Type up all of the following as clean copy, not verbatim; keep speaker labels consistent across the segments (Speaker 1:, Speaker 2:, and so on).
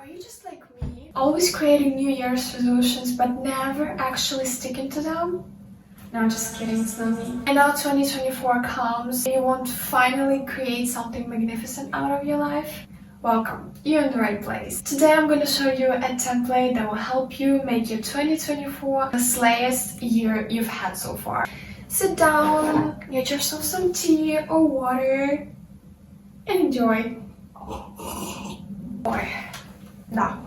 Speaker 1: Are you just like me? Always creating New Year's resolutions but never actually sticking to them? No, just kidding, it's not me. And now 2024 comes and you want to finally create something magnificent out of your life? Welcome, you're in the right place. Today I'm going to show you a template that will help you make your 2024 the slayest year you've had so far. Sit down, get yourself some tea or water, and enjoy. Now.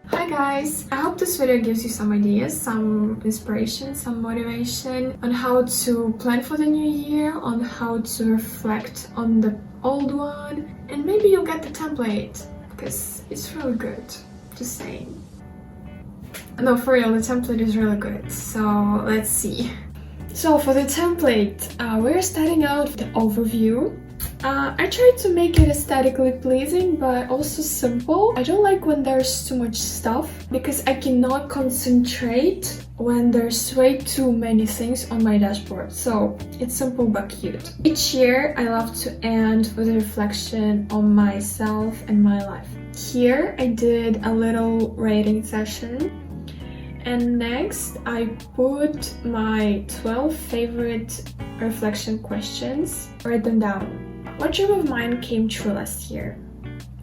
Speaker 1: Hi guys! I hope this video gives you some ideas, some inspiration, some motivation on how to plan for the new year, on how to reflect on the old one, and maybe you'll get the template because it's really good. Just saying. No, for real, the template is really good. So let's see. So for the template, we're starting out with the overview. I tried to make it aesthetically pleasing but also simple. I don't like when there's too much stuff because I cannot concentrate when there's way too many things on my dashboard. So it's simple but cute. Each year I love to end with a reflection on myself and my life. Here I did a little rating session. And next, I put my 12 favorite reflection questions. Write them down. What dream of mine came true last year?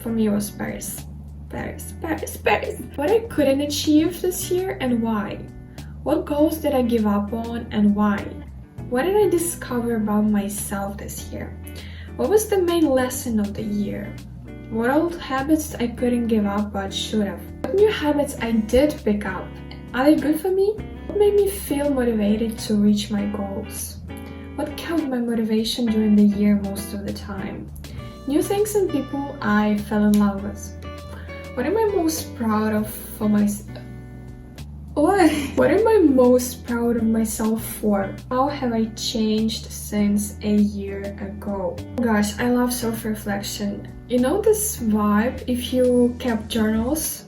Speaker 1: For me, it was Paris. Paris. What I couldn't achieve this year and why? What goals did I give up on and why? What did I discover about myself this year? What was the main lesson of the year? What old habits I couldn't give up but should have? What new habits I did pick up? Are they good for me? What made me feel motivated to reach my goals? What kept my motivation during the year most of the time? New things and people I fell in love with. What am I most proud of for myself? What am I most proud of myself for? How have I changed since a year ago? Gosh, I love self-reflection. You know this vibe if you kept journals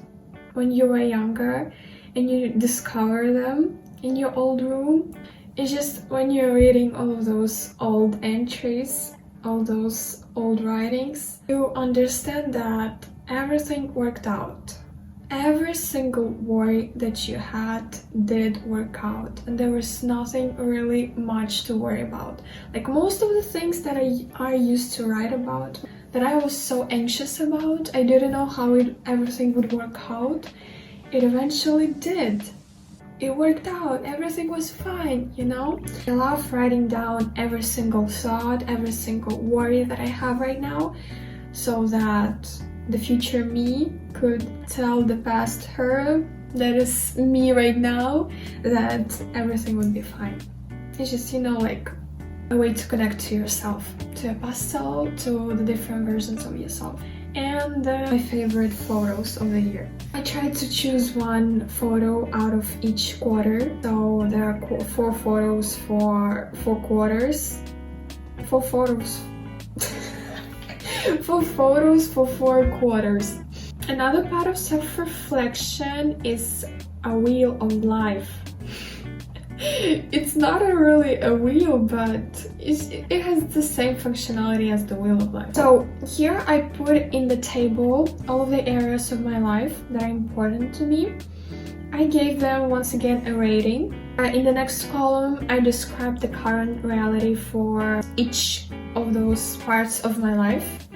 Speaker 1: when you were younger and you discover them in your old room? It's just when you're reading all of those old entries, all those old writings, you understand that everything worked out. Every single worry that you had did work out, and there was nothing really much to worry about. Like most of the things that I used to write about, that I was so anxious about, I didn't know how everything would work out. It eventually did. It worked out, everything was fine, you know? I love writing down every single thought, every single worry that I have right now, so that the future me could tell the past her, that is me right now, that everything would be fine. It's just, you know, like a way to connect to yourself, to your past self, to the different versions of yourself. And my favorite photos of the year. I tried to choose one photo out of each quarter, so there are 4 photos for 4 quarters. 4 photos. 4 photos for 4 quarters. Another part of self-reflection is a wheel of life. It's not really a wheel, but it has the same functionality as the wheel of life. So here I put in the table all of the areas of my life that are important to me. I gave them once again a rating. In the next column, I described the current reality for each of those parts of my life.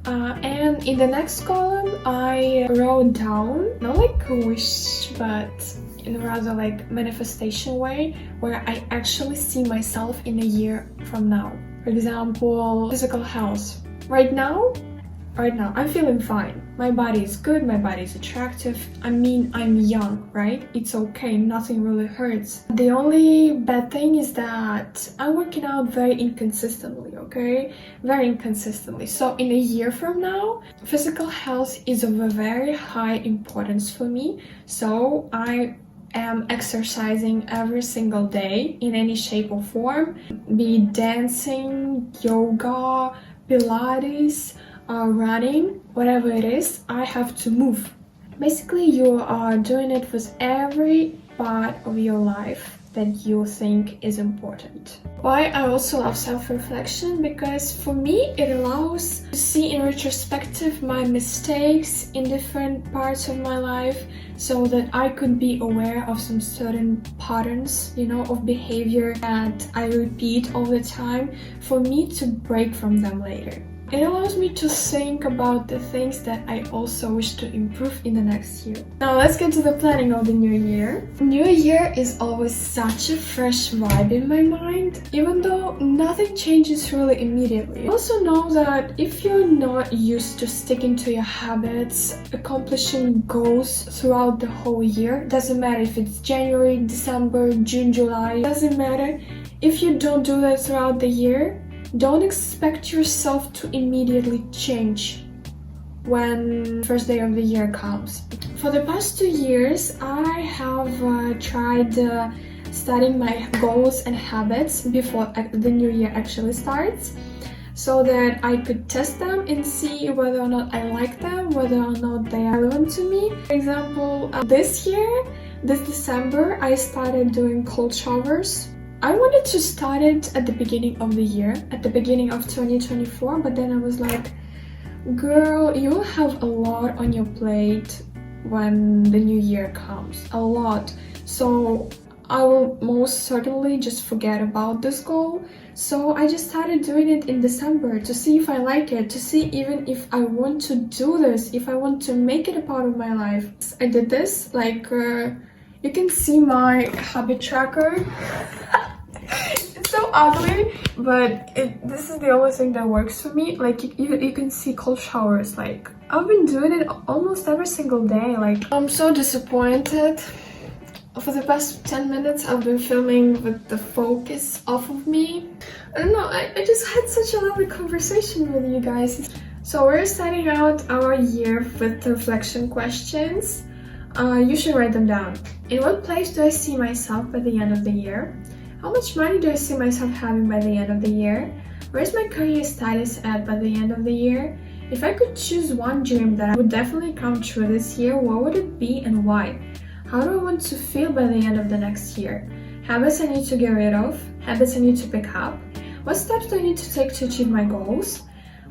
Speaker 1: And in the next column, I wrote down, not like a wish, but in a rather like manifestation way, where I actually see myself in a year from now. For example, physical health. Right now, I'm feeling fine. My body is good, my body is attractive. I mean, I'm young, right? It's okay, nothing really hurts. The only bad thing is that I'm working out very inconsistently, okay? Very inconsistently. So in a year from now, physical health is of a very high importance for me. So I am exercising every single day in any shape or form, be it dancing, yoga, Pilates, running, whatever it is, I have to move. Basically, you are doing it with every part of your life. that you think is important. Why I also love self-reflection? Because for me it allows to see in retrospective my mistakes in different parts of my life, so that I could be aware of some certain patterns, you know, of behavior that I repeat all the time, for me to break from them later. It allows me to think about the things that I also wish to improve in the next year. Now let's get to the planning of the new year. New year is always such a fresh vibe in my mind, even though nothing changes really immediately. I also know that if you're not used to sticking to your habits, accomplishing goals throughout the whole year, doesn't matter if it's January, December, June, July, doesn't matter. If you don't do that throughout the year, don't expect yourself to immediately change when first day of the year comes. For the past 2 years, I have tried studying my goals and habits before the new year actually starts, so that I could test them and see whether or not I like them, whether or not they are relevant to me. For example, this December, I started doing cold showers. I wanted to start it at the beginning of the year, at the beginning of 2024, but then I was like, girl, you will have a lot on your plate when the new year comes, a lot. So I will most certainly just forget about this goal. So I just started doing it in December to see if I like it, to see even if I want to do this, if I want to make it a part of my life. I did this, like, you can see my habit tracker. It's so ugly, but this is the only thing that works for me. Like, you can see cold showers. Like, I've been doing it almost every single day. Like, I'm so disappointed. For the past 10 minutes I've been filming with the focus off of me. I don't know, I just had such a lovely conversation with you guys. So we're starting out our year with reflection questions. You should write them down. In what place do I see myself by the end of the year? How much money do I see myself having by the end of the year? Where's my career status at by the end of the year? If I could choose one dream that would definitely come true this year, what would it be and why? How do I want to feel by the end of the next year? Habits I need to get rid of? Habits I need to pick up? What steps do I need to take to achieve my goals?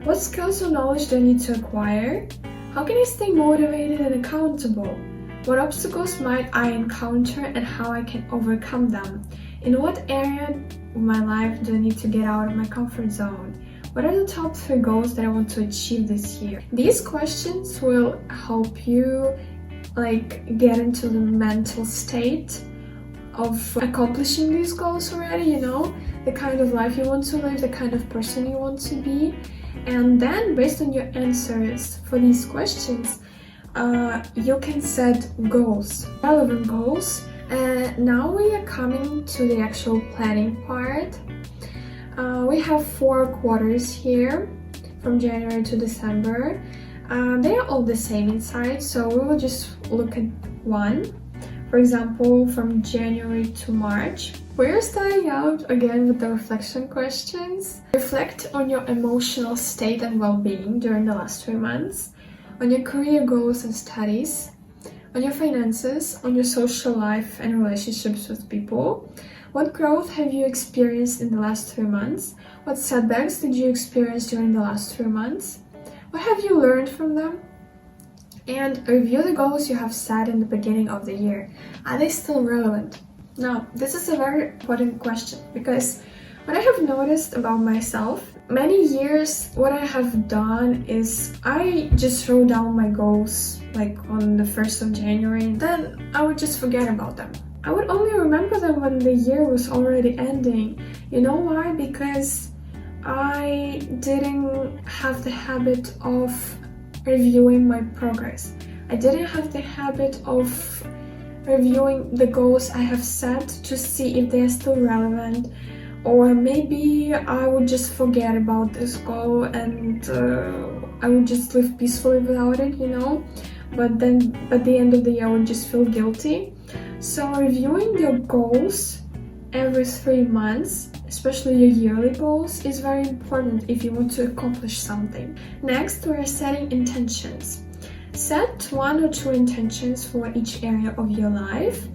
Speaker 1: What skills or knowledge do I need to acquire? How can I stay motivated and accountable? What obstacles might I encounter and how I can overcome them? In what area of my life do I need to get out of my comfort zone? What are the top 3 goals that I want to achieve this year? These questions will help you get into the mental state of accomplishing these goals already, you know, the kind of life you want to live, the kind of person you want to be. And then based on your answers for these questions, you can set goals, relevant goals. Now we are coming to the actual planning part. We have 4 quarters here from January to December. They are all the same inside, so we will just look at one. For example, from January to March. We're starting out again with the reflection questions. Reflect on your emotional state and well-being during the last 3 months, on your career goals and studies, on your finances, on your social life and relationships with people. What growth have you experienced in the last 3 months? What setbacks did you experience during the last 3 months? What have you learned from them? And review the goals you have set in the beginning of the year. Are they still relevant? Now, this is a very important question, because what I have noticed about myself, many years what I have done is I just wrote down my goals like on the 1st of January, and then I would just forget about them. I would only remember them when the year was already ending. You know why? Because I didn't have the habit of reviewing my progress. I didn't have the habit of reviewing the goals I have set to see if they're still relevant, or maybe I would just forget about this goal and I would just live peacefully without it, you know. But then at the end of the year I would just feel guilty. So reviewing your goals every 3 months, especially your yearly goals, is very important if you want to accomplish something. Next, we're setting intentions. Set 1 or 2 intentions for each area of your life.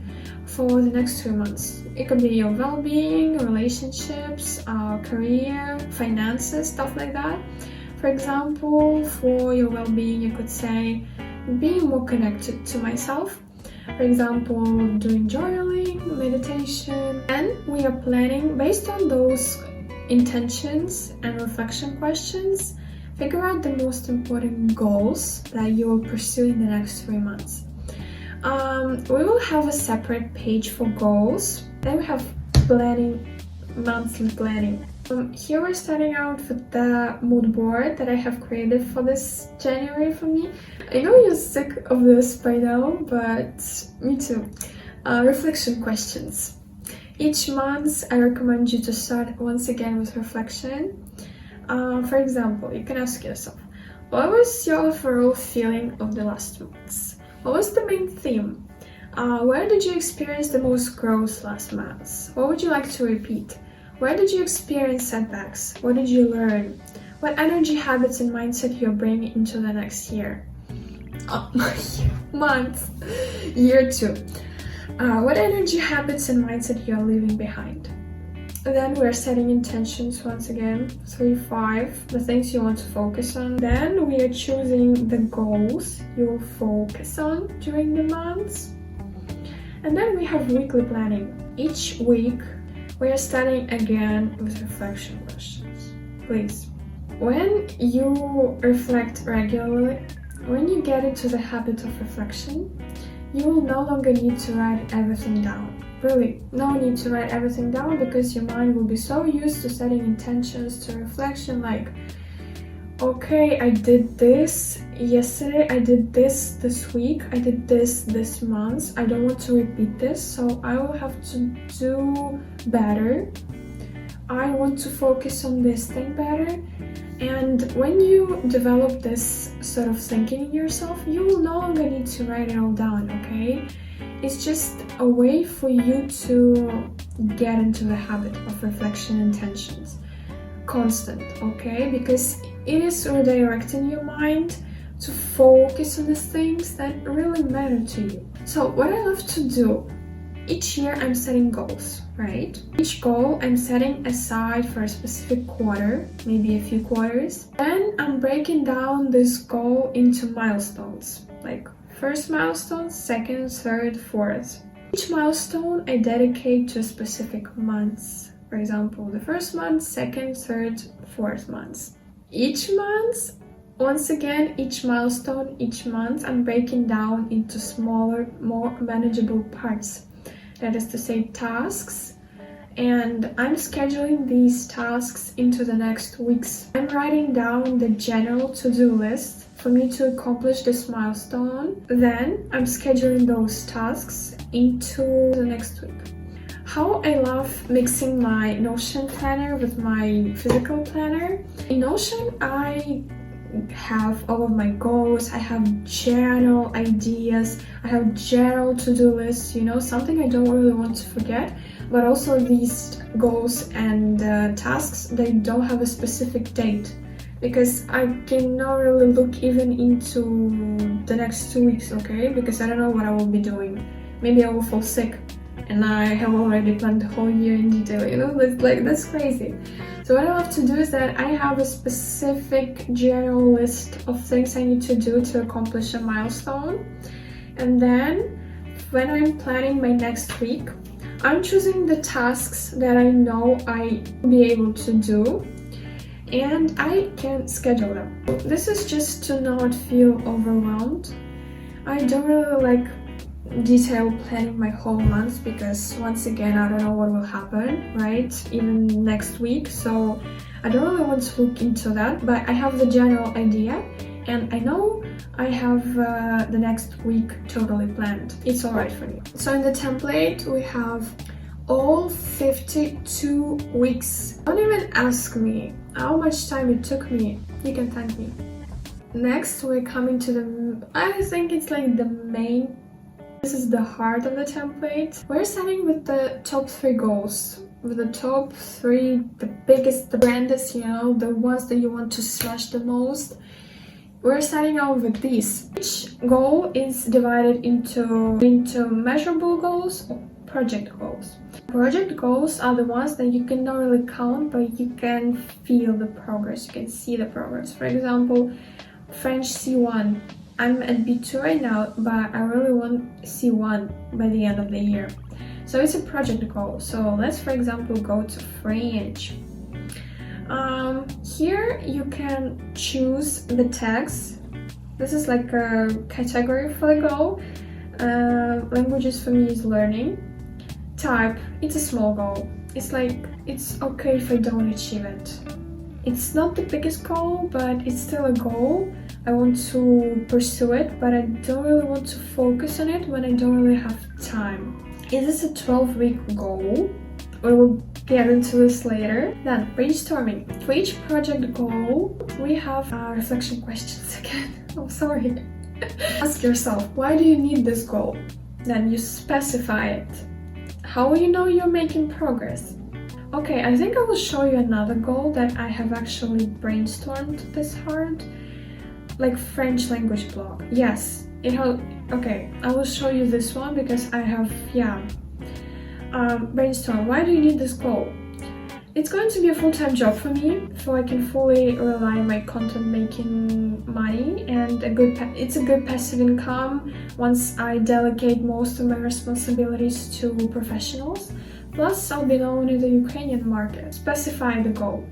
Speaker 1: for the next 3 months. It could be your well-being, relationships, career, finances, stuff like that. For example, for your well-being, you could say being more connected to myself. For example, doing journaling, meditation. And we are planning based on those intentions and reflection questions. Figure out the most important goals that you will pursue in the next 3 months. We will have a separate page for goals. Then we have planning, monthly planning. Here we're starting out with the mood board that I have created for this January for me. I know you're sick of this by now, but me too. Reflection questions. Each month I recommend you to start once again with reflection. For example, you can ask yourself, what was your overall feeling of the last months? What was the main theme? Where did you experience the most growth last month? What would you like to repeat? Where did you experience setbacks? What did you learn? What energy, habits, and mindset you're bringing into the next year? Month. Year 2. What energy, habits, and mindset you're leaving behind? Then we're setting intentions once again. 3, 5. The things you want to focus on. Then we are choosing the goals you will focus on during the months. And then we have weekly planning. Each week, we are starting again with reflection questions. Please, when you reflect regularly, when you get into the habit of reflection, you will no longer need to write everything down. Really, no need to write everything down because your mind will be so used to setting intentions to reflection like, okay, I did this yesterday, I did this week, I did this month, I don't want to repeat this, so I will have to do better. I want to focus on this thing better. And when you develop this sort of thinking in yourself, you will no longer need to write it all down, okay? It's just a way for you to get into the habit of reflection intentions. Constant, okay? Because it is redirecting your mind to focus on the things that really matter to you. So what I love to do, each year I'm setting goals, right? Each goal I'm setting aside for a specific quarter, maybe a few quarters. Then I'm breaking down this goal into milestones, like first milestone, second, third, fourth. Each milestone I dedicate to a specific month. For example, the first month, second, third, fourth months. Each month, once again, each milestone, each month, I'm breaking down into smaller, more manageable parts. That is to say, tasks. And I'm scheduling these tasks into the next weeks. I'm writing down the general to-do list for me to accomplish this milestone. Then I'm scheduling those tasks into the next week. How I love mixing my Notion planner with my physical planner. In Notion, I have all of my goals, I have general ideas, I have general to-do lists, you know, something I don't really want to forget, but also these goals and tasks, they don't have a specific date, because I cannot really look even into the next 2 weeks, okay, because I don't know what I will be doing. Maybe I will fall sick, and I have already planned the whole year in detail, you know, that's crazy. So what I love to do is that I have a specific general list of things I need to do to accomplish a milestone. And then when I'm planning my next week, I'm choosing the tasks that I know I will be able to do, and I can schedule them. This is just to not feel overwhelmed. I don't really like detailed planning my whole month because once again I don't know what will happen, right, even next week, so I don't really want to look into that, but I have the general idea and I know I have the next week totally planned. It's alright for me. So in the template we have all 52 weeks. Don't even ask me how much time it took me, you can thank me. Next we're coming to the, I think it's like the main, this is the heart of the template. We're starting with the top 3 goals. With the top 3, the biggest, the grandest, you know, the ones that you want to smash the most. We're starting out with these. Each goal is divided into measurable goals, project goals. Project goals are the ones that you can not really count, but you can feel the progress, you can see the progress. For example, French C1. I'm at B2 right now, but I really want C1 by the end of the year. So it's a project goal. So let's, for example, go to French. Here you can choose the tags. This is like a category for the goal. Languages for me is learning. Type, it's a small goal. It's like, it's okay if I don't achieve it. It's not the biggest goal, but it's still a goal. I want to pursue it, but I don't really want to focus on it when I don't really have time. Is this a 12-week goal? We will get into this later. Then, brainstorming. For each project goal, we have reflection questions again. Oh, sorry. Ask yourself, why do you need this goal? Then you specify it. How will you know you're making progress? Okay, I think I will show you another goal that I have actually brainstormed this hard. Like French language blog. Yes, okay, I will show you this one because I have, brainstorm. Why do you need this goal? It's going to be a full-time job for me, so I can fully rely on my content making money, and it's a good passive income once I delegate most of my responsibilities to professionals. Plus, I'll be known in the Ukrainian market. Specify the goal.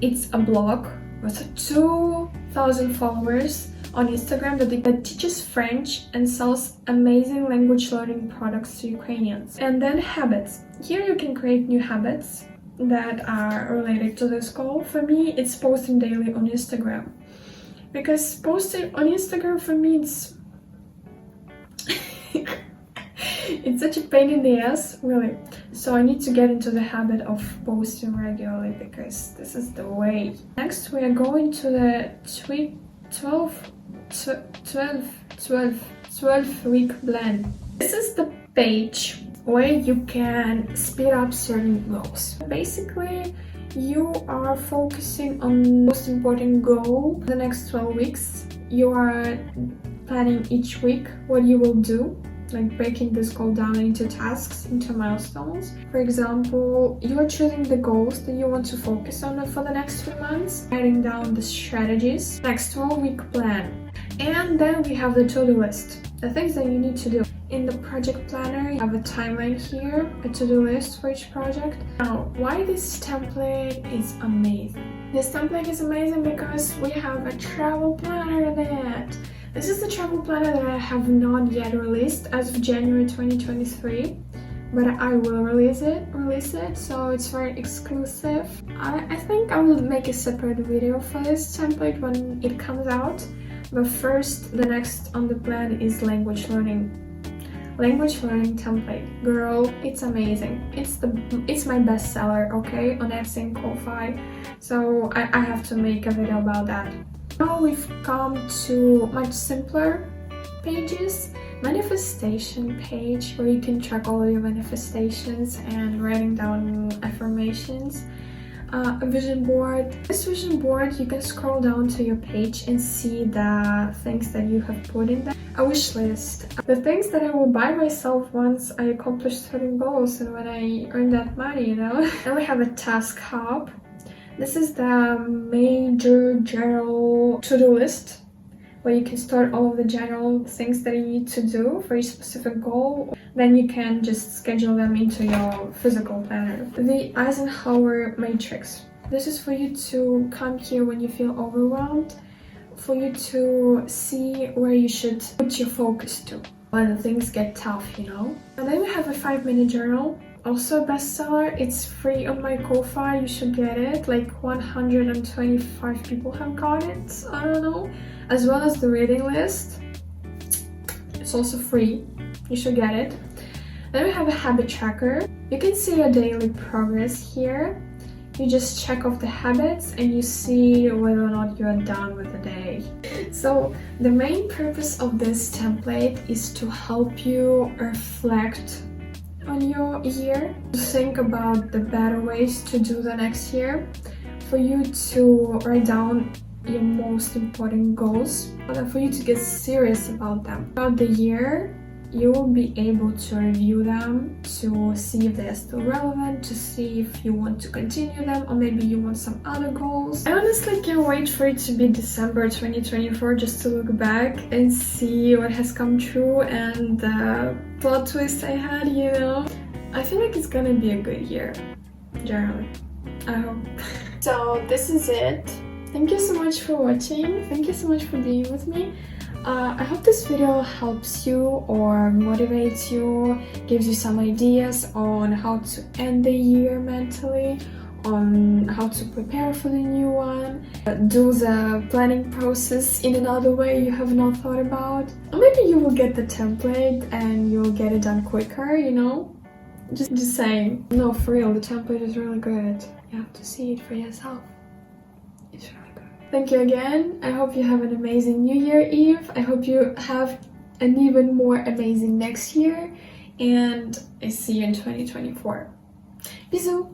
Speaker 1: It's a blog with 2,000 followers on Instagram that teaches French and sells amazing language learning products to Ukrainians. And then habits. Here you can create new habits that are related to this goal. For me, it's posting daily on Instagram. Because posting on Instagram for me, it's such a pain in the ass, really. So I need to get into the habit of posting regularly because this is the way. Next, we are going to the 12-week plan. This is the page where you can speed up certain goals. Basically, you are focusing on the most important goal the next 12 weeks. You are planning each week what you will do, like breaking this goal down into tasks, into milestones. For example, you are choosing the goals that you want to focus on for the next 3 months, writing down the strategies, next 12-week plan. And then we have the to-do list, the things that you need to do. In the project planner, you have a timeline here, a to-do list for each project. Now, why this template is amazing? This template is amazing because we have a travel planner in it. This is the travel planner that I have not yet released as of January 2023, but I will release it, so it's very exclusive. I think I will make a separate video for this template when it comes out, but first, the next on the plan is language learning template. Girl, it's amazing. It's my bestseller, okay, on Etsy and Ko-Fi, so I have to make a video about that. Now we've come to much simpler pages. Manifestation page where you can track all your manifestations and writing down affirmations. A vision board. This vision board, you can scroll down to your page and see the things that you have put in there. A wish list. The things that I will buy myself once I accomplish certain goals and when I earn that money, you know. Then we have a task hub. This is the major general to-do list where you can store all of the general things that you need to do for each specific goal. Then you can just schedule them into your physical planner. The Eisenhower matrix. This is for you to come here when you feel overwhelmed, for you to see where you should put your focus to when things get tough, you know. And then we have a 5-minute journal. Also a bestseller. It's free on my Ko-Fi. You should get it. Like 125 people have got it. I don't know. As well as the reading list. It's also free. You should get it. Then we have a habit tracker. You can see your daily progress here. You just check off the habits and you see whether or not you're done with the day. So the main purpose of this template is to help you reflect on your year, to think about the better ways to do the next year, for you to write down your most important goals, and for you to get serious about them. Throughout the year, you will be able to review them to see if they're still relevant, to see if you want to continue them, or maybe you want some other goals. I honestly can't wait for it to be December 2024 just to look back and see what has come true and the plot twist I had, you know. I feel like it's gonna be a good year, generally. I hope. So this is it. Thank you so much for watching. Thank you so much for being with me. I hope this video helps you or motivates you, gives you some ideas on how to end the year mentally, on how to prepare for the new one, do the planning process in another way you have not thought about. Or maybe you will get the template and you'll get it done quicker, you know? Just saying. No, for real, the template is really good. You have to see it for yourself. It's really good. Thank you again. I hope you have an amazing New Year Eve. I hope you have an even more amazing next year. And I see you in 2024. Bisous!